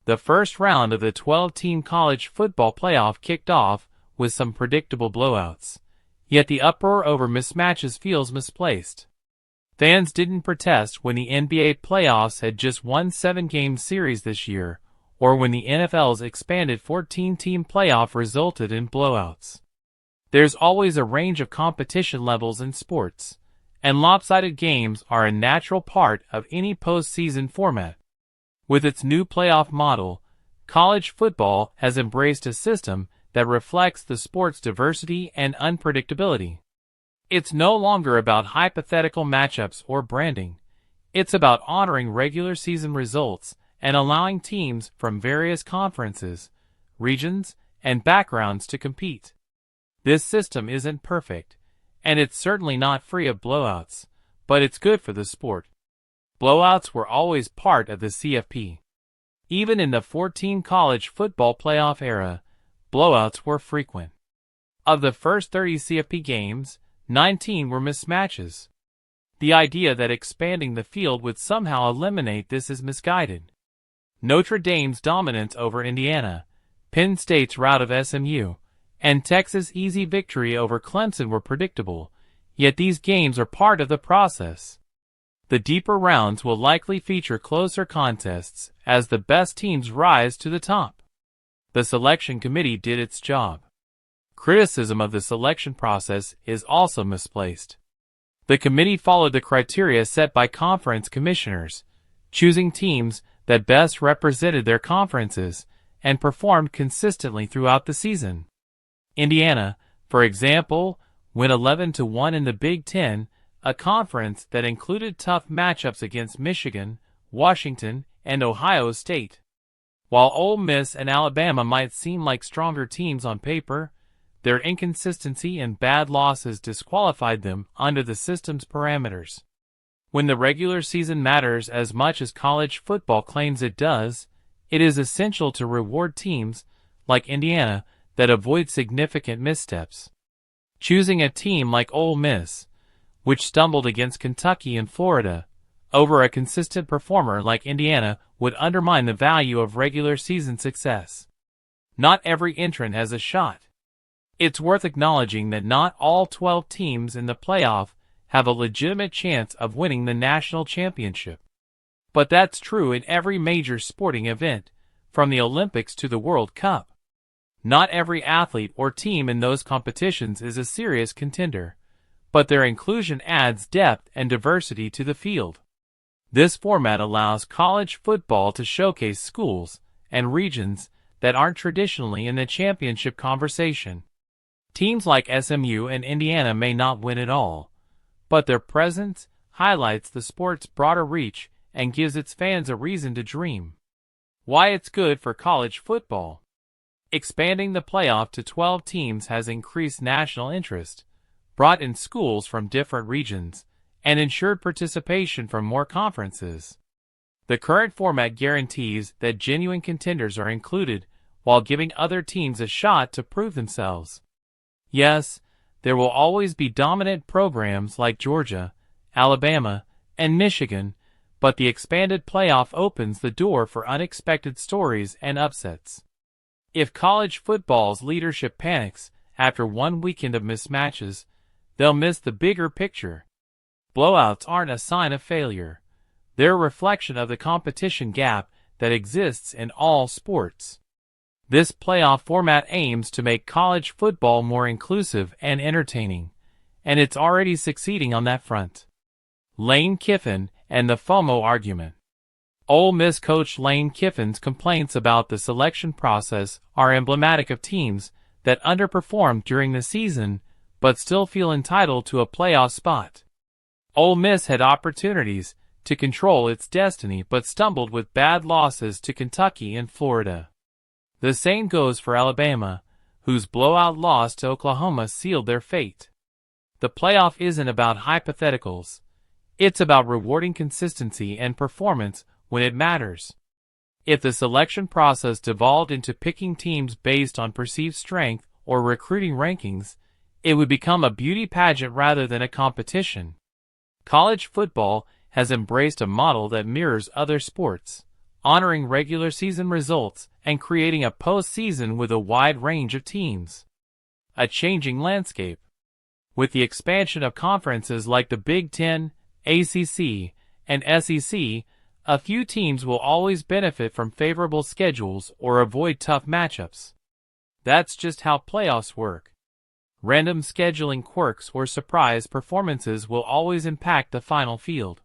The first round of the 12-team college football playoff kicked off with some predictable blowouts, yet the uproar over mismatches feels misplaced. Fans didn't protest when the NBA playoffs had just won 7-game series this year, or when the NFL's expanded 14-team playoff resulted in blowouts. There's always a range of competition levels in sports, and lopsided games are a natural part of any postseason format. With its new playoff model, college football has embraced a system that reflects the sport's diversity and unpredictability. It's no longer about hypothetical matchups or branding. It's about honoring regular season results and allowing teams from various conferences, regions, and backgrounds to compete. This system isn't perfect, and it's certainly not free of blowouts, but it's good for the sport. Blowouts were always part of the CFP. Even in the 14 college football playoff era, blowouts were frequent. Of the first 30 CFP games, 19 were mismatches. The idea that expanding the field would somehow eliminate this is misguided. Notre Dame's dominance over Indiana, Penn State's rout of SMU, and Texas' easy victory over Clemson were predictable, yet these games are part of the process. The deeper rounds will likely feature closer contests as the best teams rise to the top. The selection committee did its job. Criticism of the selection process is also misplaced. The committee followed the criteria set by conference commissioners, choosing teams that best represented their conferences and performed consistently throughout the season. Indiana, for example, went 11-1 in the Big Ten, a conference that included tough matchups against Michigan, Washington, and Ohio State. While Ole Miss and Alabama might seem like stronger teams on paper, their inconsistency and bad losses disqualified them under the system's parameters. When the regular season matters as much as college football claims it does, it is essential to reward teams, like Indiana, that avoid significant missteps. Choosing a team like Ole Miss, which stumbled against Kentucky and Florida, over a consistent performer like Indiana would undermine the value of regular season success. Not every entrant has a shot. It's worth acknowledging that not all 12 teams in the playoff have a legitimate chance of winning the national championship. But that's true in every major sporting event, from the Olympics to the World Cup. Not every athlete or team in those competitions is a serious contender, but their inclusion adds depth and diversity to the field. This format allows college football to showcase schools and regions that aren't traditionally in the championship conversation. Teams like SMU and Indiana may not win at all, but their presence highlights the sport's broader reach and gives its fans a reason to dream. Why it's good for college football. Expanding the playoff to 12 teams has increased national interest, brought in schools from different regions, and ensured participation from more conferences. The current format guarantees that genuine contenders are included while giving other teams a shot to prove themselves. Yes, there will always be dominant programs like Georgia, Alabama, and Michigan, but the expanded playoff opens the door for unexpected stories and upsets. If college football's leadership panics after one weekend of mismatches, they'll miss the bigger picture. Blowouts aren't a sign of failure. They're a reflection of the competition gap that exists in all sports. This playoff format aims to make college football more inclusive and entertaining, and it's already succeeding on that front. Lane Kiffin and the FOMO argument. Ole Miss coach Lane Kiffin's complaints about the selection process are emblematic of teams that underperformed during the season but still feel entitled to a playoff spot. Ole Miss had opportunities to control its destiny but stumbled with bad losses to Kentucky and Florida. The same goes for Alabama, whose blowout loss to Oklahoma sealed their fate. The playoff isn't about hypotheticals. It's about rewarding consistency and performance when it matters. If the selection process devolved into picking teams based on perceived strength or recruiting rankings, it would become a beauty pageant rather than a competition. College football has embraced a model that mirrors other sports, honoring regular season results and creating a postseason with a wide range of teams. A changing landscape. With the expansion of conferences like the Big Ten, ACC, and SEC, a few teams will always benefit from favorable schedules or avoid tough matchups. That's just how playoffs work. Random scheduling quirks or surprise performances will always impact the final field,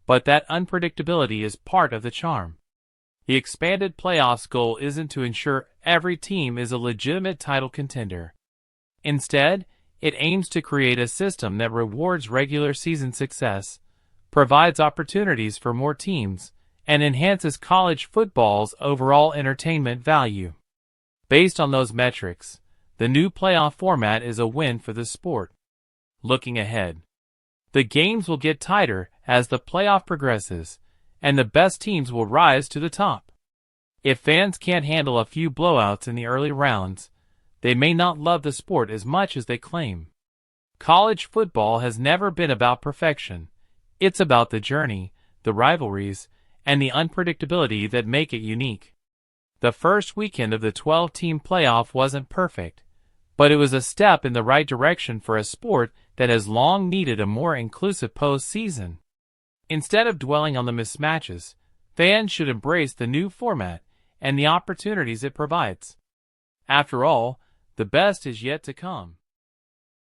but that unpredictability is part of the charm. The expanded playoffs goal isn't to ensure every team is a legitimate title contender. Instead, it aims to create a system that rewards regular season success, provides opportunities for more teams, and enhances college football's overall entertainment value. Based on those metrics, the new playoff format is a win for the sport. Looking ahead, the games will get tighter as the playoff progresses, and the best teams will rise to the top. If fans can't handle a few blowouts in the early rounds, they may not love the sport as much as they claim. College football has never been about perfection. It's about the journey, the rivalries, and the unpredictability that make it unique. The first weekend of the 12-team playoff wasn't perfect, but it was a step in the right direction for a sport that has long needed a more inclusive postseason. Instead of dwelling on the mismatches, fans should embrace the new format and the opportunities it provides. After all, the best is yet to come.